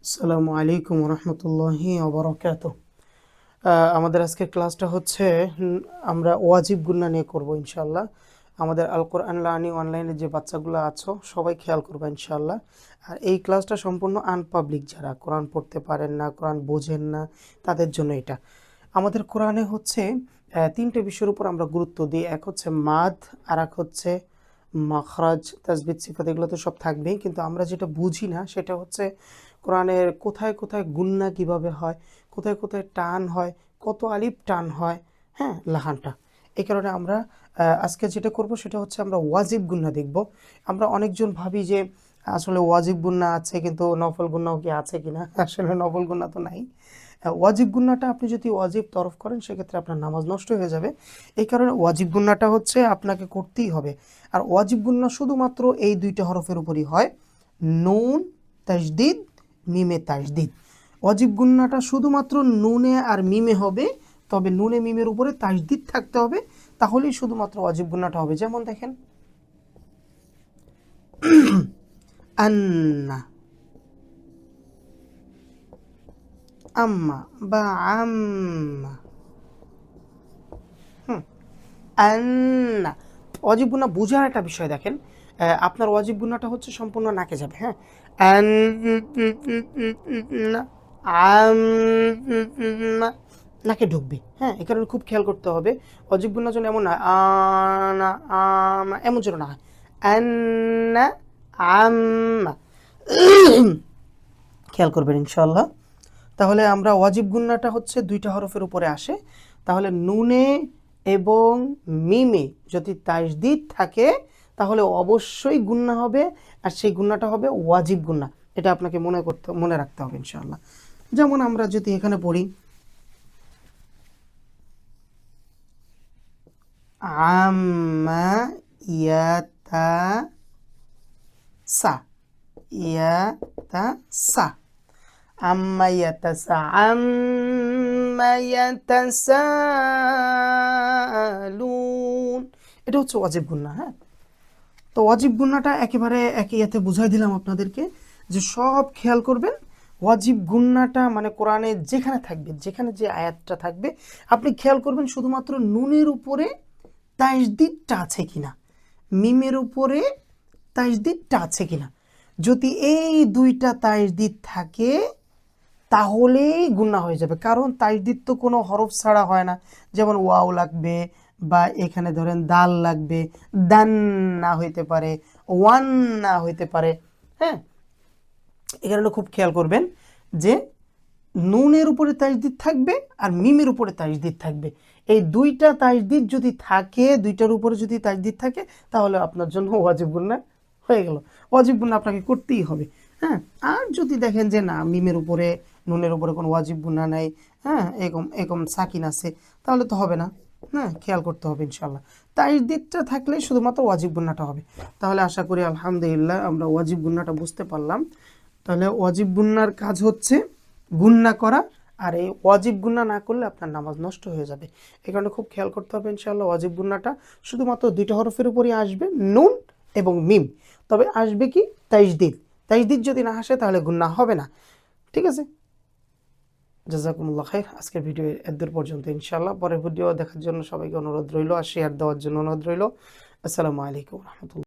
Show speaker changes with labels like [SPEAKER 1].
[SPEAKER 1] আসসালামু আলাইকুম রহমতুল্লাহি ওবরাকাতুহ। আমাদের আজকের ক্লাসটা হচ্ছে আমরা ওয়াজিব গুন্না নিয়ে করব ইনশাআল্লাহ। আমাদের আল কোরআন লার্নিং অনলাইনে যে বাচ্চাগুলো আছো সবাই খেয়াল করবে ইনশাআল্লাহ। আর এই ক্লাসটা সম্পূর্ণ আনপাবলিক, যারা কোরআন পড়তে পারেন না, কোরআন বোঝেন না, তাদের জন্য এটা। আমাদের কোরআনে হচ্ছে তিনটে বিষয়ের উপর আমরা গুরুত্ব দিই। এক হচ্ছে মাদ, আর এক হচ্ছে মাখরাজ, তাসবিদ, সিফাত, এগুলো তো সব থাকবেই, কিন্তু আমরা যেটা বুঝি না সেটা হচ্ছে কোরআনের কোথায় কোথায় গুন্না কিভাবে হয়, কোথায় কোথায় টান হয়, কত আলিফ টান হয়, হ্যাঁ, লাহানটা। এই কারণে আমরা আজকে যেটা করব সেটা হচ্ছে আমরা ওয়াজিব গুন্না দেখব। আমরা অনেকজন ভাবি যে আসলে ওয়াজিব গুন্না আছে, কিন্তু নফল গুন্নাও কি আছে কিনা। আসলে নফল গুন্না তো নাই। ওয়াজিব গুন্নাটা আপনি যদি ওয়াজিব তরফ করেন সেক্ষেত্রে আপনার নামাজ নষ্ট হয়ে যাবে। এই কারণে ওয়াজিব গুন্নাটা হচ্ছে আপনাকে করতেই হবে। আর ওয়াজিব গুন্না শুধুমাত্র এই দুইটা হরফের উপরই হয়, নুন তাজদিদ, মিমে তাজদিদ। ওয়াজিব গুন্নাটা শুধুমাত্র নুনে আর মিমে হবে, তবে নুনে মিমের উপরে তাজদিদ থাকতে হবে, তাহলেই শুধুমাত্র ওয়াজিব গুন্নাটা হবে। যেমন দেখেন, আন্না, আম্মা বা আম্মা, আন্না। ওয়াজিব গুন্না বোঝার একটা বিষয় দেখেন, আপনার ওয়াজিব গুন্নাটা হচ্ছে সম্পূর্ণ নাকে যাবে, হ্যাঁ। আন, না, আম, না, নাকে ঢুকবে, হ্যাঁ। এই কারণে খুব খেয়াল করতে হবে। অজিব গুন্না যেন এমন না আনা আমা, এমন যেন না হয়। আন্না, আম্মা, খেয়াল করবেন ইনশাল্লাহ। তাহলে আমরা ওয়াজিব গুন্নাটা হচ্ছে দুইটা হরফের উপরে আসে। তাহলে নুনে এবং মিমে যদি তাজদিদ থাকে তাহলে অবশ্যই গুন্না হবে, আর সেই গুন্নাটা হবে ওয়াজিব গুন্না। এটা আপনাকে মনে রাখতে হবে ইনশাআল্লাহ। যেমন আমরা যদি এখানে পড়ি, আম্মা ইয়াতা সা, ইয়াতা সা, আম্মা ইয়াতাসা, আম্মা ইয়াতাসালুন। এটা হচ্ছে ওয়াজিব গুন্না, হ্যাঁ। তো ওয়াজিব গুন্নাটা একেবারে একই ইয়াতে বুঝাই দিলাম আপনাদেরকে, যে সব খেয়াল করবেন। ওয়াজিব গুন্নাটা মানে কোরআনে যেখানে থাকবে, যেখানে যে আয়াতটা থাকবে, আপনি খেয়াল করবেন শুধুমাত্র নুনের উপরে তাজদিদটা আছে কিনা, মিমের উপরে তাজদিদটা আছে কিনা। যদি এই দুইটা তাজদিদ থাকে তাহলেই গুন্না হয়ে যাবে, কারণ তাজদিদ তো কোনো হরফ ছাড়া হয় না। যেমন ওয়াও লাগবে, বা এখানে ধরেন দাল লাগবে, দান না হইতে পারে, ওয়ান না হইতে পারে, হ্যাঁ। এই কারণে খুব খেয়াল করবেন যে নুনের উপরে তাজদিদ থাকবে আর মিমের উপরে তাজদিদ থাকবে। এই দুইটা তাজদিদ যদি থাকে, দুইটার উপরে যদি তাজদিদ থাকে, তাহলে আপনার জন্য ওয়াজিব গুন্না হয়ে গেল। ওয়াজিব গুন্না আপনাকে করতেই হবে, হ্যাঁ। আর যদি দেখেন যে না, মিমের উপরে নুনের উপরে কোনো ওয়াজিব গুন্না নাই, হ্যাঁ, এরকম এরকম সাকিন আছে, তাহলে তো হবে না, হ্যাঁ। খেয়াল করতে হবে ইনশাল্লাহ। তাজদিদটা থাকলে শুধুমাত্র ওয়াজিব গুন্নাটা হবে। তাহলে আশা করি আলহামদুলিল্লাহ আমরা ওয়াজিব গুন্নাটা বুঝতে পারলাম। তাহলে ওয়াজিব গুন্নার কাজ হচ্ছে গুন্না করা, আর এই ওয়াজিব গুন্না না করলে আপনার নামাজ নষ্ট হয়ে যাবে। এই কারণে খুব খেয়াল করতে হবে ইনশাআল্লাহ। ওয়াজিব গুন্নাটা শুধুমাত্র দুইটা হরফের উপরই আসবে, নুন এবং মিম। তবে আসবে কি তাজদিদ, তাজদিদ যদি না আসে তাহলে গুন্না হবে না। ঠিক আছে, জাযাকুমুল্লাহ খাইর। আজকের ভিডিও এতদূর পর্যন্ত ইনশাআল্লাহ। পরের ভিডিও দেখার জন্য সবাইকে অনুরোধ রইল, আর শেয়ার দেওয়ার জন্য অনুরোধ রইল। আসসালামু আলাইকুম রহমতুল্লাহ।